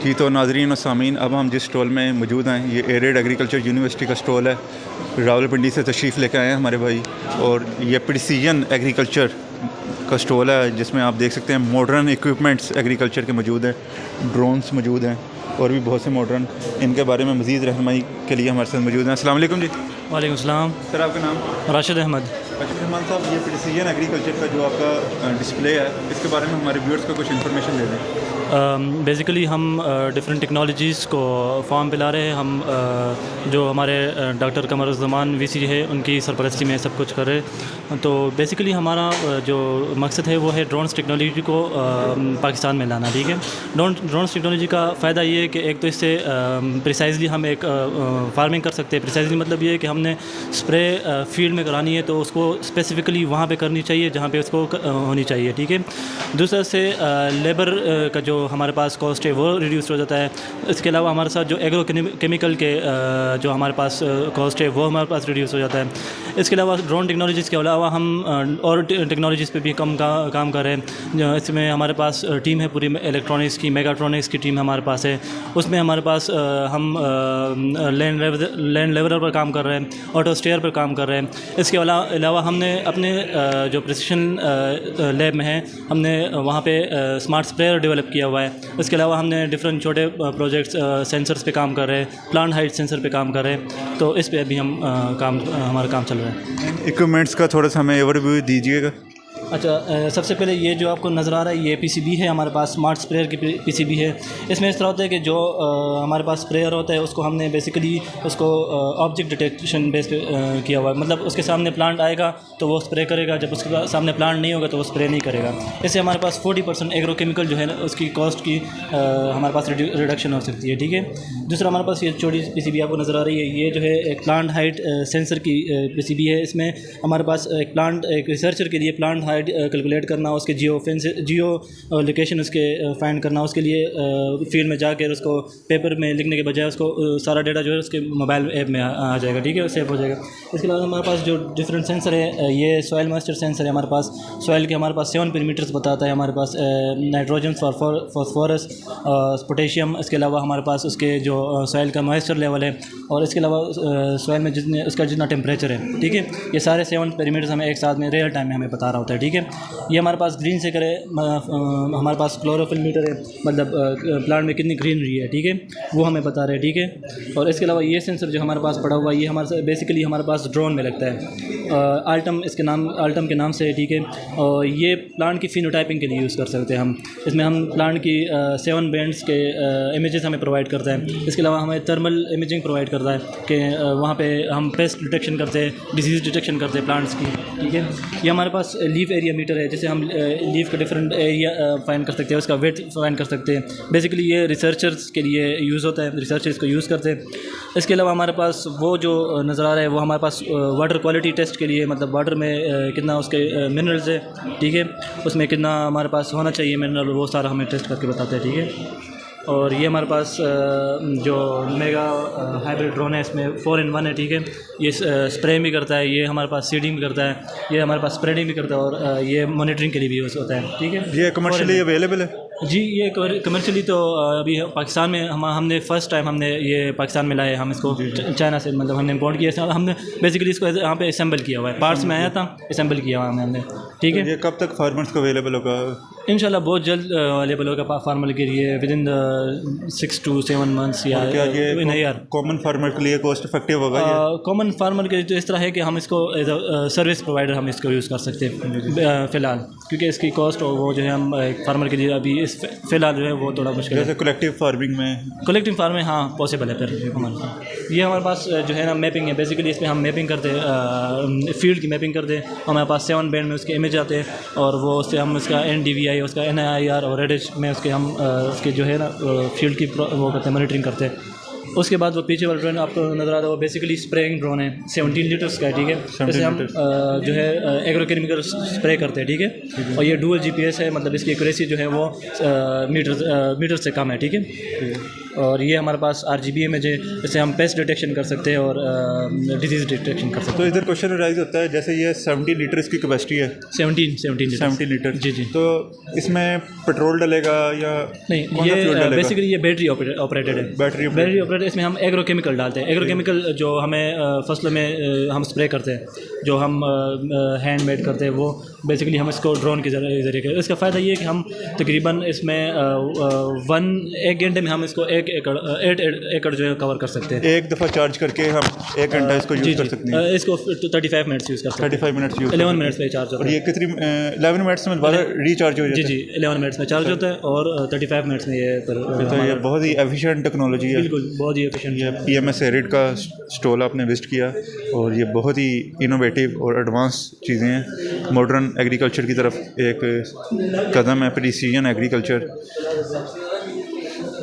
जी तो नाज़रीन और सामीन, अब हम जिस स्टॉल में मौजूद हैं ये एडेड एग्रीकल्चर यूनिवर्सिटी का स्टॉल है। रावलपिंडी से तशरीफ़ लेकर आए हैं हमारे भाई, और ये प्रिसीजन एग्रीकल्चर का स्टॉल है जिसमें आप देख सकते हैं मॉडर्न इक्विपमेंट्स एग्रीकल्चर के मौजूद हैं, ड्रोन्स मौजूद हैं और भी बहुत से मॉडर्न। इनके बारे में मज़ीद रहनुमाई के लिए हमारे साथ मौजूद हैं। अस्सलाम वालेकुम जी। वालेकुम सलाम। सर आपका नाम? राशिद अहमद। राशिद अहमद साहब, ये प्रिसीजन एग्रीकल्चर का जो आपका डिस्प्ले है इसके बारे में हमारे व्यूअर्स को कुछ इन्फॉर्मेशन दे दें। बेसिकली हम डिफरेंट टेक्नोलॉजीज़ को फॉर्म पे ला रहे हैं। हम जो हमारे डॉक्टर कमरुज़्ज़मान वीसी है उनकी सरपरस्ती में सब कुछ कर रहे हैं। तो बेसिकली हमारा जो मकसद है वो है ड्रोन्स टेक्नोलॉजी को पाकिस्तान में लाना। ठीक है, ड्रोन्स टेक्नोलॉजी का फ़ायदा ये है कि एक तो इससे प्रिसाइजली हम एक फार्मिंग कर सकते हैं। प्रिसाइजली मतलब ये है कि हमने स्प्रे फील्ड में करानी है तो उसको स्पेसिफ़िकली वहाँ पे करनी चाहिए जहाँ पे उसको होनी चाहिए। ठीक है, दूसरा से लेबर का जो हमारे पास कॉस्ट है वो रिड्यूस हो जाता है। इसके अलावा हमारे साथ जो एग्रो केमिकल के जो हमारे पास कॉस्ट है वो हमारे पास रिड्यूस हो जाता है। इसके अलावा ड्रोन टेक्नोलॉजीज़ के अलावा हम और टेक्नोलॉजीज़ पे भी काम कर रहे हैं। इसमें हमारे पास टीम है पूरी इलेक्ट्रॉनिक्स की, मेगाट्रॉनिक्स की टीम हमारे पास है। उसमें हमारे पास हम लैंड लेवलर पर काम कर रहे हैं, ऑटो स्टेयर पर काम कर रहे हैं। इसके अलावा हमने अपने जो प्रिसिशन लैब में है हमने वहाँ पे स्मार्ट स्प्रेयर डेवलप किया हुआ है। इसके अलावा हमने डिफरेंट छोटे प्रोजेक्ट्स सेंसर्स पे काम कर रहे हैं, प्लांट हाइट सेंसर पे काम कर रहे हैं। तो इस पे अभी हमारा काम चल रहा है। इक्विपमेंट्स का थोड़ा सा हमें ओवरव्यू दीजिएगा। अच्छा, सबसे पहले ये जो आपको नज़र आ रहा है ये पीसीबी है हमारे पास, स्मार्ट स्प्रेयर की पीसीबी है। इसमें इस तरह होता है कि जो हमारे पास स्प्रेयर होता है उसको हमने बेसिकली उसको ऑब्जेक्ट डिटेक्शन बेस पे किया हुआ है। मतलब उसके सामने प्लांट आएगा तो वो स्प्रे करेगा, जब उसके सामने प्लांट नहीं होगा तो वो स्प्रे नहीं करेगा। इससे हमारे पास 40% एग्रो केमिकल जो है ना उसकी कॉस्ट की हमारे पास रिडक्शन हो सकती है। ठीक है, दूसरा हमारे पास ये छोटी पीसीबी आपको नज़र आ रही है, ये जो है एक प्लांट हाइट सेंसर की पीसीबी है। इसमें हमारे पास एक रिसर्चर के लिए प्लांट हाइट कैलकुलेट करना, उसके जियो लोकेशन उसके फाइंड करना, उसके लिए फील्ड में जाकर उसको पेपर में लिखने के बजाय उसको सारा डेटा जो है उसके मोबाइल ऐप में आ जाएगा। ठीक है, सेव हो जाएगा। इसके अलावा हमारे पास जो डिफरेंट सेंसर है, ये सॉइल मॉइस्चर सेंसर है हमारे पास। सॉइल के हमारे पास 7 पैरामीटर्स बताता है हमारे पास, नाइट्रोजन, फॉस्फोरस, पोटेशियम। इसके अलावा हमारे पास उसके जो सॉइल का मॉइस्चर लेवल है, और इसके अलावा सॉइल में उसका जितना टेम्परेचर है। ठीक है, ये सारे 7 पैरामीटर्स हमें एक साथ में रियल टाइम में हमें बता रहा होता है। ठीक है, ये हमारे पास ग्रीन से करे, हमारे पास क्लोरोफिल मीटर है, मतलब प्लांट में कितनी ग्रीनरी है। ठीक है, वो हमें बता रहे हैं। ठीक है, और इसके अलावा ये सेंसर जो हमारे पास पड़ा हुआ है ये हमारे बेसिकली हमारे पास ड्रोन में लगता है। आल्टम के नाम से है। ठीक है, और ये प्लांट की फिनोटाइपिंग के लिए यूज़ कर सकते हैं हम। इसमें हम प्लांट की 7 बैंड्स के इमेजेस हमें प्रोवाइड करता है। इसके अलावा हमें थर्मल इमेजिंग प्रोवाइड करता है कि वहाँ पे हम पेस्ट डिटेक्शन करते हैं, डिजीज़ डिटेक्शन करते हैं प्लांट्स की। ठीक है, ये हमारे पास लीफ एरिया मीटर है, जैसे हम लीफ का डिफरेंट एरिया फाइंड कर सकते हैं, उसका वेट फाइंड कर सकते हैं। बेसिकली ये रिसर्चर्स के लिए यूज़ होता है, रिसर्चर्स को यूज़ करते हैं। इसके अलावा हमारे पास वो जो नज़र आ रहा है वो हमारे पास वाटर क्वालिटी टेस्ट के लिए, मतलब वाटर में कितना उसके मिनरल्स है। ठीक है, उसमें कितना हमारे पास होना चाहिए मिनरल, वो सारा हमें टेस्ट करके बताते हैं। ठीक है, और ये हमारे पास जो मेगा हाइब्रिड ड्रोन है इसमें 4-in-1 है। ठीक है, ये स्प्रे भी करता है, ये हमारे पास सीडिंग भी करता है, ये हमारे पास स्प्रेडिंग भी करता है, और ये मॉनिटरिंग के लिए भी यूज़ होता है। ठीक है, ये कमर्शियली अवेलेबल है? जी, ये कमर्शियली तो अभी पाकिस्तान में हमने फ़र्स्ट टाइम हमने ये पाकिस्तान में लाए। हम इसको चाइना से मतलब हमने इम्पोर्ट किया, हमने बेसिकली इसको यहाँ पे असेंबल किया हुआ है, पार्ट्स में आया था, असेंबल किया हुआ है हमने। ठीक है, ये कब तक फार्मर्स को अवेलेबल होगा? इंशाल्लाह बहुत जल्द अवेलेबल होगा फार्मर के लिए, विद इन 6 to 7 months या इन ईयर। कॉमन फार्मर के लिए कॉस्ट इफेक्टिव होगा? कॉमन फार्मर के लिए तो इस तरह है कि हम इसको एज अ सर्विस प्रोवाइडर हम इसको यूज़ कर सकते हैं फ़िलहाल, क्योंकि इसकी कॉस्ट और वो जो है हम फार्मर के लिए अभी इस फ़िलहाल जो है वो थोड़ा मुश्किल है। जैसे कलेक्टिव फार्मिंग हाँ पॉसिबल है फिर हमारे। ये हमारे पास जो है ना मैपिंग है, बेसिकली इसमें हम मैपिंग करते हैं, फील्ड की मैपिंग करते हैं। हमारे पास 7 बैंड में उसके इमेज आते हैं, और वो उससे हम उसका NDVI, उसका NIR और रेडिश में उसके हम उसके जो है ना फील्ड की वो करते हैं, मॉनिटरिंग करते हैं। उसके बाद वो पीछे वाला ड्रोन आपको नज़र आ रहा है, वो बेसिकली स्प्रेइंग ड्रोन है, 17 लीटर्स का है, ठीक है। इससे हम जो है एग्रोकेमिकल स्प्रे करते हैं, ठीक है। और ये डुअल GPS है, मतलब इसकी एक्यूरेसी जो है वो मीटर से कम है, ठीक है। और ये हमारे पास RGB इमेज है, इससे हम पेस्ट डिटेक्शन कर सकते हैं और डिजीज़ डिटेक्शन कर सकते तो इधर क्वेश्चन राइज होता है, जैसे ये 70 लीटर इसकी कैपेसिटी है, हैं। 17 लीटर। जी जी। तो इसमें पेट्रोल डलेगा या नहीं, कौन सा फ्यूल ये डलेगा? बैटरी ये बैटरी ऑपरेटेड है। बैटरी ऑपरेटेड, इसमें हम एग्रोकेमिकल डालते हैं। एग्रोकेमिकल जो हमें फसलों में हम स्प्रे करते हैं, जो हम हैंडमेड करते हैं, वो बेसिकली हम इसको ड्रोन के ज़रिए इसका फ़ायदा ये है कि हम तकरीबन इसमें 1 घंटे में हम इसको 8 एकड़ जो है कवर कर सकते हैं। एक दफ़ा चार्ज करके हम 1 घंटा इसको यूज़ कर सकते हैं। इसको 35 मिनट्स यूज़ कर सकते हैं। 35 मिनट्स यूज़ 11 मिनट्स में चार्ज होता और है। ये कितनी 11 मिनट्स में दोबारा रिचार्ज हो जाता जी है? 11 मिनट्स में चार्ज होता है और 35 मिनट्स में ये तो ये बहुत ही एफिशिएंट टेक्नोलॉजी है। बिल्कुल बहुत ही एफिशिएंट। ये PMS एरिड का स्टॉल आपने विजिट किया और ये बहुत ही इनोवेटिव और एडवांस चीज़ें हैं। मॉडर्न एग्रीकल्चर की तरफ एक कदम है, प्रिसीजन एग्रीकल्चर।